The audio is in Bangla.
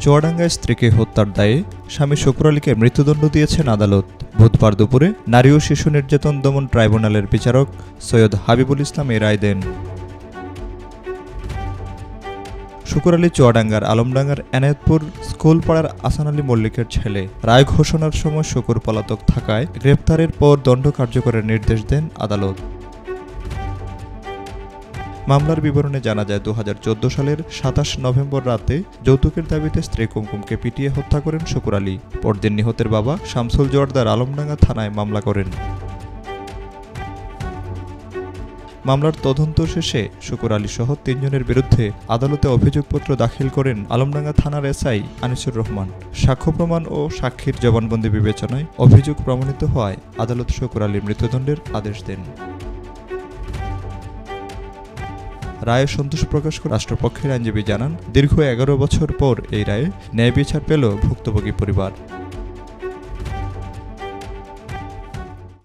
চুয়াডাঙ্গায় স্ত্রীকে হত্যার দায়ে স্বামী শুকুর আলীকে মৃত্যুদণ্ড দিয়েছেন আদালত। বুধবার দুপুরে নারী ও শিশু নির্যাতন দমন ট্রাইব্যুনালের বিচারক সৈয়দ হাবিবুল ইসলাম এই রায় দেন। শুকুর আলী চুয়াডাঙ্গার আলমডাঙ্গার এনায়েতপুর স্কুল পাড়ার আসান আলী মল্লিকের ছেলে। রায় ঘোষণার সময় শুকুর পলাতক থাকায় গ্রেপ্তারের পর দণ্ড কার্যকরের নির্দেশ দেন আদালত। মামলার বিবরণে জানা যায় 2014 সালের 27 নভেম্বর রাতে যৌতুকের দাবিতে স্ত্রী কুমকুমকে পিটিয়ে হত্যা করেন শুকুর আলী। পরদিন নিহতের বাবা শামসুল জোয়ারদার আলমডাঙ্গা থানায় মামলা করেন। মামলার তদন্ত শেষে শুকুর আলী সহ 3 জনের বিরুদ্ধে আদালতে অভিযোগপত্র দাখিল করেন আলমডাঙ্গা থানার এসআই আনিসুর রহমান। সাক্ষ্য প্রমাণ ও সাক্ষীর জবানবন্দি বিবেচনায় অভিযোগ প্রমাণিত হওয়ায় আদালত শুকুর আলীর মৃত্যুদণ্ডের আদেশ দেন। রায়ে সন্তোষ প্রকাশ করে রাষ্ট্রপক্ষের আইনজীবী জানান, দীর্ঘ 11 বছর পর এই রায়ে ন্যায় বিচার পেল ভুক্তভোগী পরিবার।